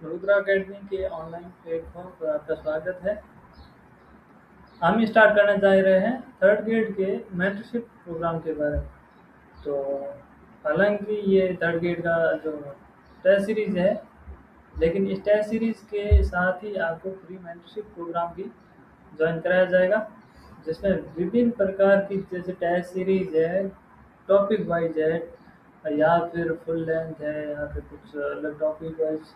Rudra academy के online platform पर आपका स्वागत है। हम स्टार्ट करना चाह रहे हैं थर्ड ग्रेड के मेंटरशिप प्रोग्राम के बारे में। तो हालांकि ये थर्ड ग्रेड का जो टेस्ट सीरीज़ है, लेकिन इस टेस्ट सीरीज़ के साथ ही आपको प्री मेंटरशिप प्रोग्राम भी ज्वाइन कराया जाएगा, जिसमें विभिन्न प्रकार की जैसे टेस्ट सीरीज़ है, टॉपिक वाइज है, या फिर फुल लेंथ है, या फिर कुछ अलग टॉपिक वाइज,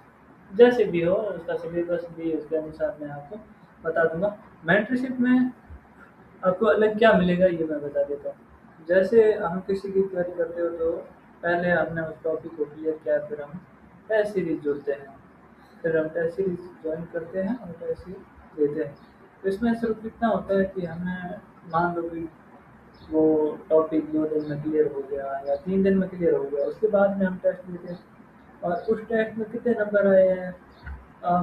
जैसे भी हो उसका सिलेबस भी उसके अनुसार मैं आपको बता दूंगा। मेंटरशिप में आपको अलग क्या मिलेगा ये मैं बता देता हूँ। जैसे हम किसी की तैयारी करते हो तो पहले हमने उस टॉपिक को क्लियर किया, फिर हम टेस्ट सीरीज जुड़ते हैं, फिर हम टेस्ट सीरीज ज्वाइन करते हैं और टेस्ट सीरीज देते हैं। तो इसमें सिर्फ इतना होता है कि हमें मान लो कि वो टॉपिक 2 दिन में क्लियर हो गया या 3 दिन में क्लियर हो गया, उसके बाद में हम टेस्ट देते हैं और उस टेस्ट में कितने नंबर आए हैं।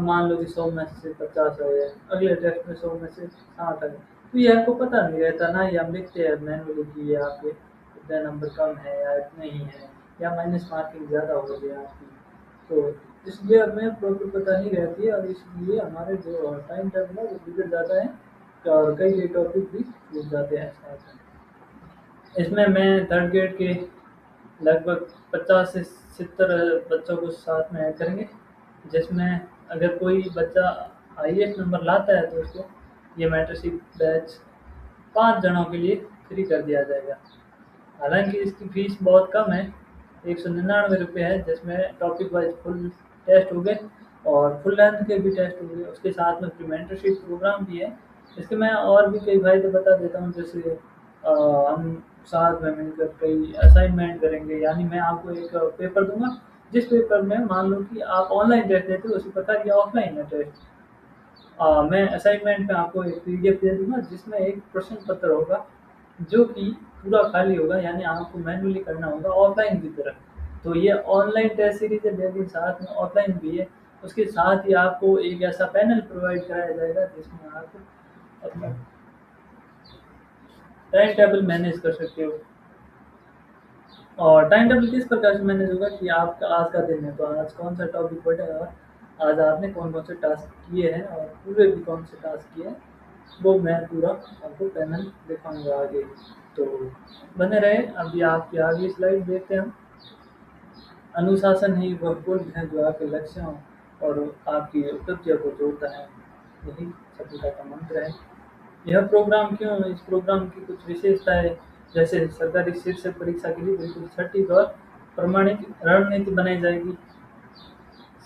मान लो कि 100 में से 50 आए हैं, अगले टेस्ट में 100 में से 60 आए। तो ये आपको पता नहीं रहता ना, ये हम लिखते हैं मैनुअली कि ये आपके इतने नंबर कम है या इतने ही है, या माइनस मार्किंग ज़्यादा हो गया आपकी। तो इसलिए हमें प्रॉपर पता नहीं रहती है और इसलिए हमारे जो टाइम टेबल है वो बिगड़ जाता है और कई कई टॉपिक भी छूट जाते हैं साथ में। इसमें मैं थर्ड ग्रेड के लगभग 50 से 70 बच्चों को साथ में ऐड करेंगे, जिसमें अगर कोई बच्चा हाईएस्ट नंबर लाता है तो उसको ये मेंटरशिप बैच 5 जनों के लिए फ्री कर दिया जाएगा। हालांकि इसकी फ़ीस बहुत कम है, 199 रुपये है, जिसमें टॉपिक वाइज फुल टेस्ट हो गए और फुल लेंथ के भी टेस्ट हो गए, उसके साथ में प्री मेंटरशिप प्रोग्राम भी है। इसके मैं और भी कई फ़ायदे बता देता हूँ। जैसे हम साथ में मिलकर कई असाइनमेंट करेंगे, यानी मैं आपको एक पेपर दूंगा, जिस पेपर में मान लो कि आप ऑनलाइन टेस्ट देते हो उसी प्रकार ये ऑफलाइन है टेस्ट। मैं असाइनमेंट में आपको एक पीडीएफ दे दूंगा जिसमें एक प्रश्न पत्र होगा जो कि पूरा खाली होगा, यानी आपको मैन्युअली करना होगा ऑफलाइन की तरह। तो ये ऑनलाइन टेस्ट सीरीज है लेकिन साथ में ऑफलाइन भी है। उसके साथ ही आपको एक ऐसा पैनल प्रोवाइड कराया जाएगा जिसमें आप अपना टाइम टेबल मैनेज कर सकते हो। और टाइम टेबल किस प्रकार से मैनेज होगा कि आपका आज का दिन है तो आज कौन सा टॉपिक पढ़ेगा, आज आपने कौन कौन से टास्क किए हैं और पूरे भी कौन से टास्क किए हैं, वो मैं पूरा आपको पैनल दिखाऊंगा आगे। तो बने रहे। अभी आपकी आगे स्लाइड देखते हैं हम। अनुशासन ही वह पुल है जो आपके लक्ष्यों और आपकी उपलब्धियों को जोड़ता है, यही सफलता का मंत्र है। यह प्रोग्राम क्यों, इस प्रोग्राम की कुछ विशेषताएं, जैसे सरकारी शीर्ष परीक्षा के लिए बिल्कुल सटीक और प्रमाणिक रणनीति बनाई जाएगी।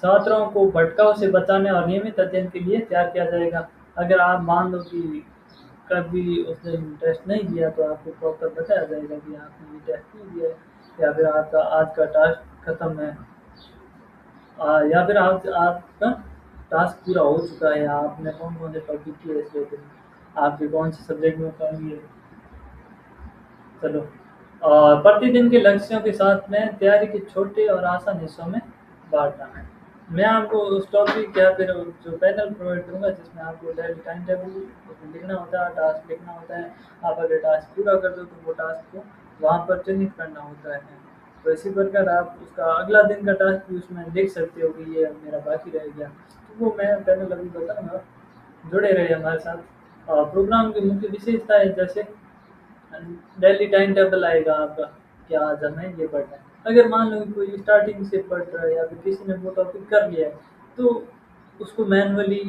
छात्रों को भटकाव से बचाने और नियमित अध्ययन के लिए तैयार किया जाएगा। अगर आप मान लो कि कभी उस दिन टेस्ट नहीं दिया तो आपको प्रॉपर बताया जाएगा कि आपने ये टेस्ट नहीं दिया है, या फिर आपका आज का टास्क खत्म है, या फिर आप आपका टास्क पूरा हो चुका है, आपने कौन कौन से टॉपिक किए इस दिन, आपके कौन से सब्जेक्ट में कमी है। चलो, और प्रतिदिन के लक्ष्यों के साथ में तैयारी के छोटे और आसान हिस्सों में बांटना है। मैं आपको उस टॉपिक या फिर जो पैनल प्रोवाइड करूँगा जिसमें आपको डेली टाइम टेबल लिखना होता है, टास्क लिखना होता है। आप अगर टास्क पूरा कर दो तो वो टास्क को वहाँ पर चिन्हित करना होता है। तो इसी प्रकार आप उसका अगला दिन का टास्क भी उसमें लिख सकते हो कि ये मेरा बाकी रह गया, तो वो मैं पैनल अभी बताऊँगा। जुड़े रहे हमारे साथ। प्रोग्राम की मुख्य विशेषता है, जैसे डेली टाइम टेबल आएगा आपका कि आज हमें ये पढ़ना है। अगर मान लो कि कोई स्टार्टिंग से पढ़ रहा है या फिर किसी ने वो टॉपिक कर लिया है तो उसको मैनुअली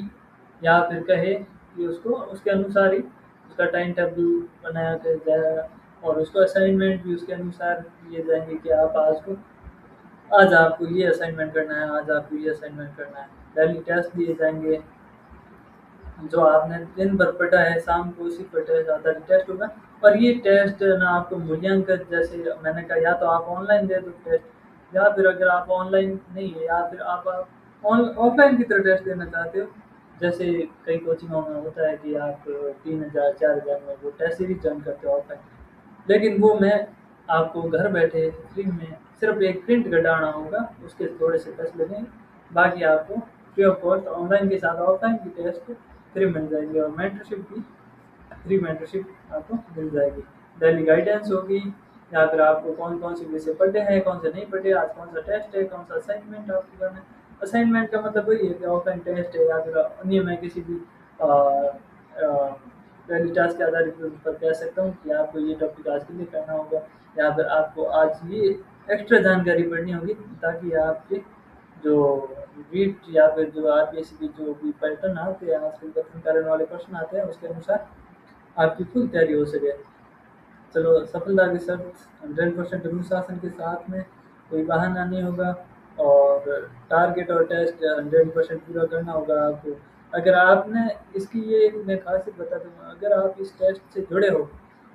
या फिर कहे कि उसको उसके अनुसार ही उसका टाइम टेबल बनाया जाएगा और उसको असाइनमेंट भी उसके अनुसार दिए जाएंगे कि आप आज आपको ये असाइनमेंट करना है, आज आपको ये असाइनमेंट करना है। डेली टेस्ट दिए जाएंगे, जो आपने दिन भर पढ़ा है शाम को उसी पर टेस्ट आधारित टेस्ट होगा। और ये टेस्ट ना आपको मूल्यांकन, जैसे मैंने कहा, या तो आप ऑनलाइन दे दो टेस्ट, या फिर अगर आप ऑनलाइन नहीं है या फिर आप ऑफलाइन की तरह टेस्ट देना चाहते हो, जैसे कई कोचिंगों में होता है कि आप 3,000 4,000 में वो टेस्ट सीरीज ज्वाइन करते हो ऑफलाइन, लेकिन वो मैं आपको घर बैठे फ्री में सिर्फ एक प्रिंट कटाना होगा, उसके थोड़े से पैसे लगेंगे, बाकी आपको फ्री ऑफ कॉस्ट ऑनलाइन के साथ ऑफलाइन की टेस्ट फ्री मिल जाएगी और मेंटरशिप भी फ्री मेंटरशिप आपको मिल जाएगी। डेली गाइडेंस होगी, या फिर आपको कौन कौन से विषय पढ़े हैं, कौन से नहीं पढ़े, आज कौन सा टेस्ट है, कौन सा असाइनमेंट आपको करना है, असाइनमेंट का मतलब वही है कि ऑफलाइन टेस्ट है या फिर अन्य मैं किसी भी पहली टास्क के आधारित पर कह सकता हूँ कि आपको ये टॉपिक आज के लिए करना होगा या फिर आपको आज ये एक्स्ट्रा जानकारी पढ़नी होगी ताकि आपके जो रीट या फिर जो आरपीएससी की जो भी पैटर्न आते हैं आजकल कथन कारण वाले प्रश्न आते हैं उसके अनुसार आपकी फुल तैयारी हो सके। चलो सफलता के साथ 100% अनुशासन के साथ में कोई बहाना नहीं होगा और टारगेट और टेस्ट 100% पूरा करना होगा आपको। अगर आपने इसकी ये एक मैं खासियत बता दूँ अगर आप इस टेस्ट से जुड़े हो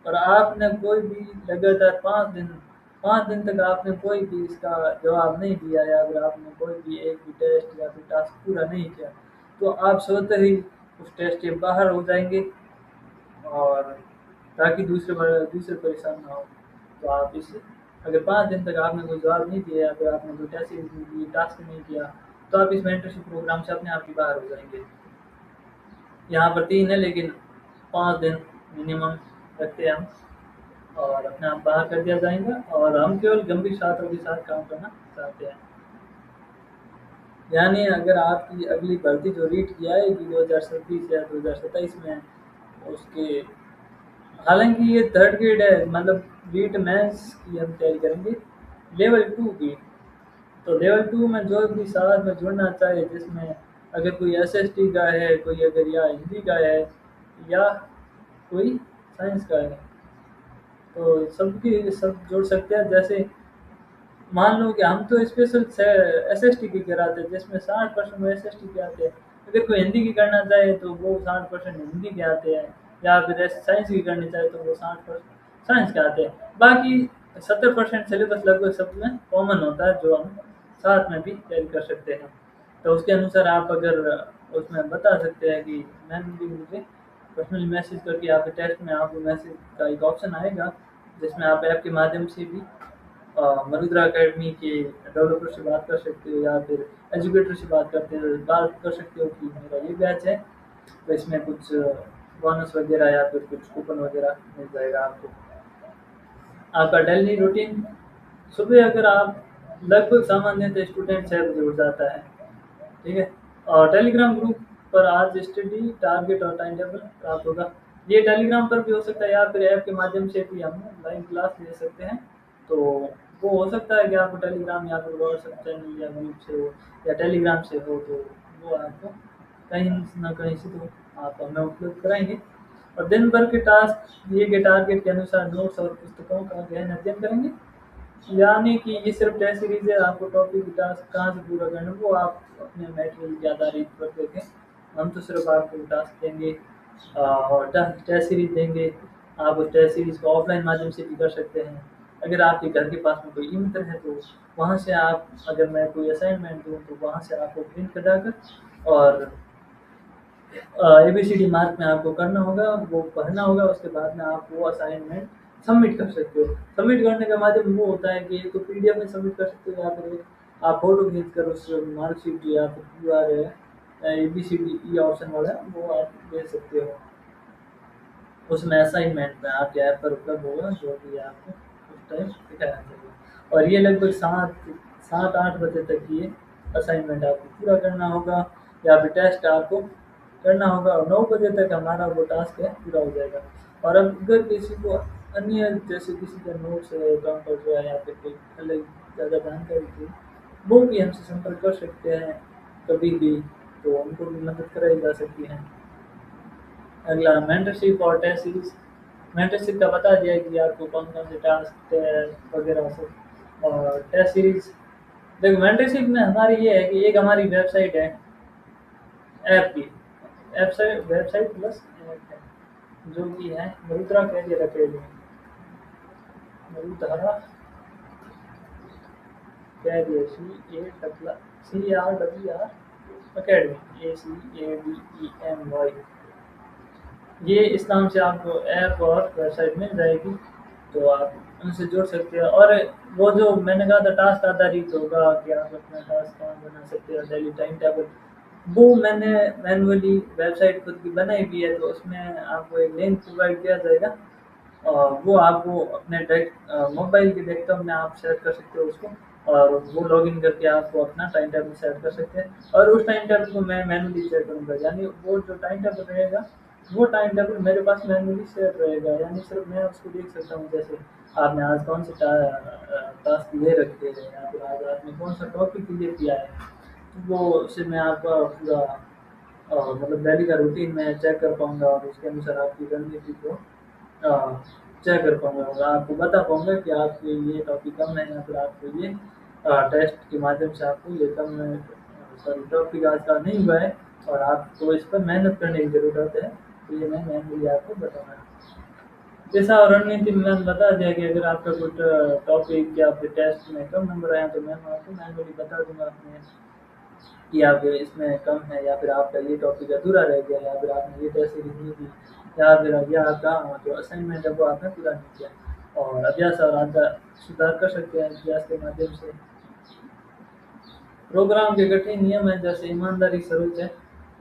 और आपने कोई भी लगातार 5 दिन तक आपने कोई भी इसका जवाब नहीं दिया या अगर आपने कोई भी एक भी टेस्ट या फिर टास्क पूरा नहीं किया तो आप स्वतः ही उस टेस्ट से बाहर हो जाएंगे और ताकि दूसरे परेशान ना हो। तो आप इस अगर 5 दिन तक आपने कोई जवाब नहीं दिया या फिर आपने कोई टेस्ट नहीं दी टास्क नहीं किया तो आप इस मेंटरशिप प्रोग्राम से अपने आप ही बाहर हो जाएंगे। यहाँ पर 3 है लेकिन 5 दिन मिनिमम रखते हैं हम और अपने आप बाहर कर दिया जाएगा और हम केवल गंभीर छात्रों के साथ काम करना चाहते हैं। यानी अगर आपकी अगली भर्ती जो रीट की आएगी 2026 या 2027 में उसके हालांकि ये थर्ड ग्रेड है मतलब रीट मेंस की हम तैयारी करेंगे लेवल 2 की। तो लेवल 2 में जो भी साथ में जुड़ना चाहे जिसमें अगर कोई एसएसटी का है कोई अगर या हिंदी का है या कोई साइंस का है तो सबकी सब जुड़ सकते हैं। जैसे मान लो कि हम तो स्पेशल एसएसटी की कराते हैं जिसमें 60% एसएसटी के आते हैं। अगर कोई हिंदी की करना चाहे तो वो 60% हिंदी के आते हैं या फिर साइंस की करनी चाहे तो वो 60% साइंस के आते हैं। बाकी 70% सिलेबस लगभग सब में कॉमन होता है जो हम साथ में भी तैयारी कर सकते हैं। तो उसके अनुसार आप अगर उसमें बता सकते हैं कि मैम भी मुझे पर्सनली मैसेज करके आपके टेस्ट में आपको मैसेज का एक ऑप्शन आएगा जिसमें आप ऐप के माध्यम से भी मरुद्रा अकेडमी के डेवलपर से बात कर सकते हो या फिर एजुकेटर से बात कर सकते हो कि मेरा ये बैच है तो इसमें कुछ बोनस वगैरह या फिर कुछ कूपन वगैरह मिल जाएगा आपको। आपका डेली रूटीन सुबह अगर आप लगभग सामान्यतः स्टूडेंट 6 बजे उठ जाता है ठीक है और टेलीग्राम ग्रुप पर आज स्टडी टारगेट और टाइम टेबल प्राप्त होगा। ये टेलीग्राम पर भी हो सकता है या फिर ऐप के माध्यम से भी हम लाइव क्लास ले सकते हैं। तो वो हो सकता है कि आपको टेलीग्राम या फिर व्हाट्सएप चैनल या ग्रुप से हो या टेलीग्राम से हो तो वो आपको कहीं ना कहीं से तो आप हमें उपलब्ध कराएंगे। और दिन भर के टास्क दिए गए टारगेट के अनुसार नोट्स और पुस्तकों का गहन अध्ययन करेंगे। यानी कि ये सिर्फ टेस्ट सीरीज है आपको टॉपिक टास्क कहाँ से पूरा करना है वो आप अपने मटेरियल के आधारित पर देखें। हम तो सिर्फ आपको टास्क देंगे और टेस्ट सीरीज देंगे। आप उस टेस्ट सीरीज को ऑफलाइन माध्यम से भी कर सकते हैं। अगर आपके घर के पास में कोई ई मित्र है तो वहाँ से आप अगर मैं कोई असाइनमेंट दूँ तो वहाँ से आपको प्रिंट कराकर और एबीसीडी मार्क में आपको करना होगा वो पढ़ना होगा उसके बाद में आप वो असाइनमेंट सबमिट कर सकते हो। सबमिट करने का माध्यम वो होता है कि एक तो पीडीएफ में सबमिट कर सकते हो या फिर आप फोटो खींच कर उस मार्कशीट या फिर क्यूआर है एबीसीडी ई ऑप्शन वाला है वो आप दे सकते हो। उसमें असाइनमेंट में आपके ऐप पर उपलब्ध होगा जो भी आपको उस टाइम दिखाया जाएगा और ये लगभग 7-8 बजे तक ये असाइनमेंट आपको पूरा करना होगा या फिर टेस्ट आपको करना होगा और 9 बजे तक हमारा वो टास्क है पूरा हो जाएगा। और अब अगर किसी को अन्य जैसे किसी का नोट्स है काउंटर जो है या फिर कोई अलग ज़्यादा जानकारी थी वो भी हमसे संपर्क कर सकते हैं कभी भी तो उनको भी मदद कराई जा सकती है। अगला मेंटरशिप और टेस्ट सीरीज। मेंटरशिप का बता दिया कि आपको कौन कौन से टास्क वगैरह सब और टेस्ट सीरीज। देखो मेंटरशिप में हमारी ये है कि एक हमारी वेबसाइट है ऐप की वेबसाइट प्लस ऐप है जो कि है Marudra career academy Marudra career CARRR academy ACADEMY ये इस नाम से आपको ऐप और वेबसाइट मिल जाएगी तो आप उनसे जुड़ सकते हैं। और वो जो मैंने कहा था टास्क आधारित होगा कि आप अपना टास्क कहाँ बना सकते हैं डेली टाइम टेबल वो मैंने मैनुअली वेबसाइट खुद की बनाई भी है तो उसमें आपको एक लिंक प्रोवाइड किया जाएगा और वो आपको अपने मोबाइल के डेस्कटॉप में आप सेट कर सकते हो उसको और वो लॉगिन करके आप अपना टाइम टेबल सेट कर सकते हैं और उस टाइम टेबल को मैं मैनुअली चेक करूँगा, यानी वो जो टाइम टेबल रहेगा वो टाइम टेबल मेरे पास मैनुअली सेट रहेगा, यानी सिर्फ मैं उसको देख सकता हूँ। जैसे आपने आज कौन से टास्क ले रखे हैं या फिर आज आपने कौन सा टॉपिक क्लियर किया है, तो वो उससे मैं आपका पूरा मतलब डेली का रूटीन मैं चेक कर पाऊँगा और उसके अनुसार आपकी रणनीति को चेक कर पाऊँगा और आपको बता पाऊँगा कि आपके ये टॉपिक कम है या फिर आपको ये टेस्ट के माध्यम से आपको ये कम सॉरी टॉपिक आज का नहीं हुआ है और आपको इस पर मेहनत करने की ज़रूरत है, तो ये मैं मैनुअली आपको बताऊँगा। जैसा रणनीति में मैंने बता दिया कि अगर आपका कुछ टॉपिक या फिर टेस्ट में कम नंबर आए तो मैं आपको मैनुअली बता दूँगा अपने कि आप इसमें कम है या फिर आपका ये टॉपिक अधूरा रह गया या फिर आपने ये टेस्ट सीरीज नहीं दी या फिर यह आपका जो असाइनमेंट है वो आपने पूरा नहीं किया और अभ्यास और आधा सुधार कर सकते हैं अभ्यास के माध्यम से। प्रोग्राम के कठिन नियम है जैसे ईमानदारी सर्वोच्च है।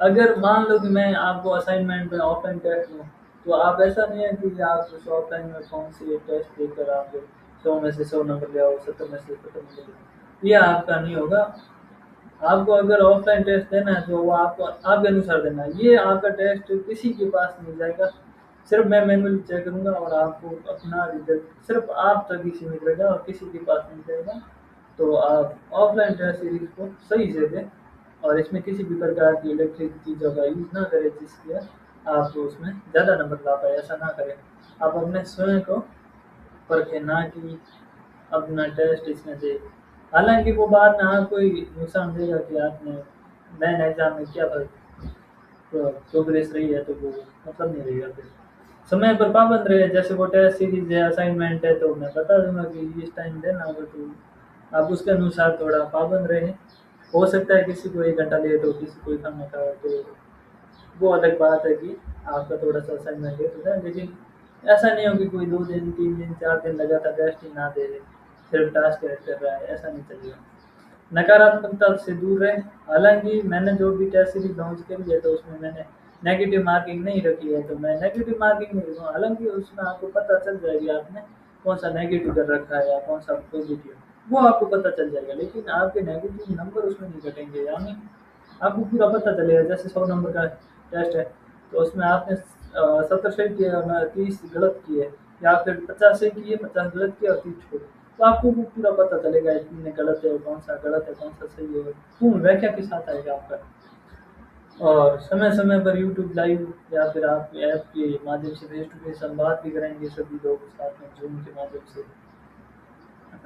अगर मान लो कि मैं आपको असाइनमेंट में ऑफलाइन टेस्ट दूँ तो आप ऐसा नहीं है कि आप उस ऑफलाइन में कौन सी टेस्ट देकर आप 100 में से 100 नंबर ले आओ, 70 में से 70 नंबर ले आओ, ये आपका नहीं होगा। आपको अगर ऑफलाइन टेस्ट देना है तो वो आपको आपके अनुसार देना है, ये आपका टेस्ट किसी के पास नहीं जाएगा, सिर्फ मैं मैनुअली चेक करूँगा और आपको अपना रिजल्ट सिर्फ आप तक ही सीमित रहेगा और किसी के पास नहीं जाएगा। तो आप ऑफलाइन टेस्ट सीरीज को सही से दें और इसमें किसी भी प्रकार की इलेक्ट्रिक चीज़ों का यूज़ ना करें जिसके आप उसमें ज़्यादा नंबर ला पाए, ऐसा ना करें। आप अपने स्वयं को परखें, ना कि अपना टेस्ट इसमें दे। हालाँकि वो बाद में आपको ही नुकसान देगा कि आपने मेन एग्ज़ाम में क्या प्रोग्रेस रही है, तो वो मतलब नहीं रहेगा फिर। समय पर पाबंद रहे, जैसे वो टेस्ट सीरीज़ है, असाइनमेंट है तो मैं बता दूँगा कि इस टाइम देना होगा तो आप उसके अनुसार थोड़ा पाबंद रहें। हो सकता है किसी को 1 घंटा लेट हो, किसी को खाना खा तो वो अलग बात है कि आपका थोड़ा-सा असाइनमेंट लेट हो जाए, लेकिन ऐसा नहीं हो कि कोई 2 दिन, 3 दिन, 4 दिन लगातार टेस्ट ही ना दे, सिर्फ टास्क ऐड कर रहा है, ऐसा नहीं चलेगा। नकारात्मकता से दूर रहें, हालाँकि मैंने जो भी टेस्ट सीरीज़ लॉन्च करी है तो उसमें मैंने नेगेटिव मार्किंग नहीं रखी है, तो मैं नेगेटिव मार्किंग नहीं रखूँगा। हालाँकि उसमें आपको पता चल जाएगा आपने कौन-सा नेगेटिव कर रखा है या कौन-सा पॉजिटिव, वो आपको पता चल जाएगा, लेकिन आपके नेगेटिव नंबर उसमें नहीं घटेंगे, यानी आपको पूरा पता चलेगा। जैसे 100 नंबर का टेस्ट है, तो उसमें आपने 70 सही किए और 30 गलत किए या फिर 50 सही किए, 50 गलत किए और 30 छोड़े। तो आपको वो पूरा पता चलेगा कितने गलत है, कौन-सा गलत है, कौन-सा सही है, पूर्ण व्याख्या के साथ आएगा आपका। और समय-समय पर यूट्यूब लाइव या फिर आप ऐप के माध्यम से फेस टू फेस संवाद भी करेंगे सभी लोग साथ में ज़ूम के माध्यम से।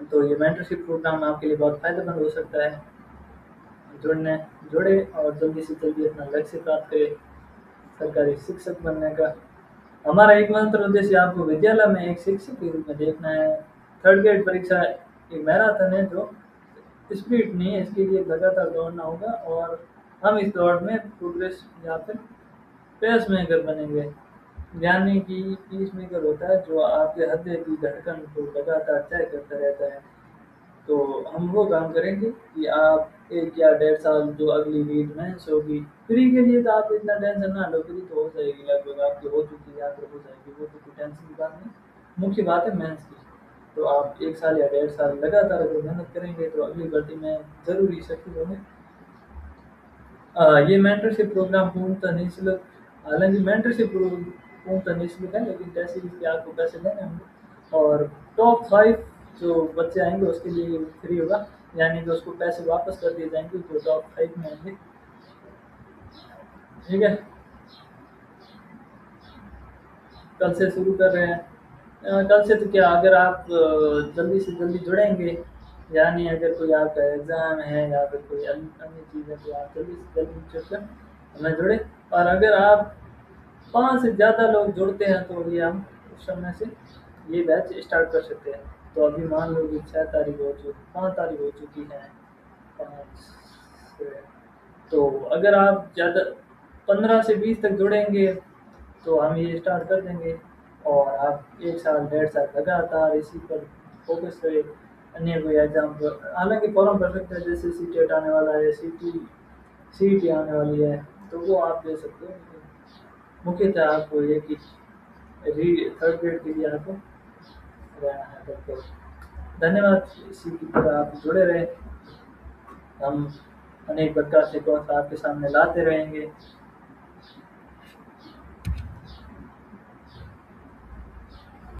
तो ये मेंटरशिप प्रोग्राम आपके लिए बहुत फ़ायदेमंद हो सकता है। जुड़ने जुड़े और जल्दी से जल्दी अपना लक्ष्य प्राप्त करें, सरकारी शिक्षक बनने का। हमारा एकमात्र उद्देश्य आपको विद्यालय में एक शिक्षक के रूप में देखना है। थर्ड ग्रेड परीक्षा एक मैराथन है जो स्प्रिंट नहीं है, इसके लिए लगातार दौड़ना होगा और हम इस दौड़ में प्रोग्रेस या फिर पेस मेकर बनेंगे, यानी कि पीस मेकर होता है जो आपके हृदय की धड़कन को लगातार तय करता रहता है। तो हम वो काम करेंगे कि आप 1 या 1.5 साल जो अगली नीट मेंस होगी, प्री के लिए तो आप इतना टेंशन ना लो, प्री तो हो जाएगी, लगभग आपकी हो चुकी है या फिर हो जाएगी, वो तो कोई टेंशन की बात नहीं। मुख्य बात है मेंस की। तो आप 1 साल या 1.5 साल लगातार अगर मेहनत करेंगे तो अगली भर्ती में ज़रूर ही सक्सेस होंगे। ये मेंटरशिप प्रोग्राम पूर्णतः निःशुल्क, हालाँकि मेंटरशिप पूर्णतः निःशुल्क है, लेकिन टेस्ट सीरीज़ के आपको पैसे देने होंगे और टॉप 5 जो बच्चे आएँगे उसके लिए फ्री होगा, यानी कि उसको पैसे वापस कर दिए जाएँगे जो टॉप 5 में आएँगे। ठीक है? कल से शुरू कर रहे हैं। कल से तो क्या, अगर आप जल्दी से जल्दी जुड़ेंगे, यानी अगर कोई आपका एग्ज़ाम है या फिर कोई अन्य चीज़ है तो आप जल्दी से जल्दी जुड़कर हमें जुड़ें। और अगर आप 5 से ज़्यादा लोग जुड़ते हैं तो ये हम उस समय से ये बैच स्टार्ट कर सकते हैं। तो अभी मान लो कि 6 तारीख हो चुकी, 5 तारीख हो चुकी है, 5 से, तो अगर आप ज़्यादा 15 से 20 तक जुड़ेंगे तो हम ये स्टार्ट कर देंगे और आप 1 साल 1.5 साल लगातार इसी पर फोकस करें। अन्य कोई एग्ज़ाम पर हालाँकि फॉर्म भर सकते हैं, जैसे सीटेट आने वाला है, सीईटी आने वाली है, तो वो आप दे सकते हो। लेकिन मुख्यतः आपको ये कि थर्ड ग्रेड के लिए आपको रहना है बिल्कुल। धन्यवाद। इसी की तरह आप जुड़े रहें। हम अनेक प्रकार से कोर्स आपके सामने लाते रहेंगे।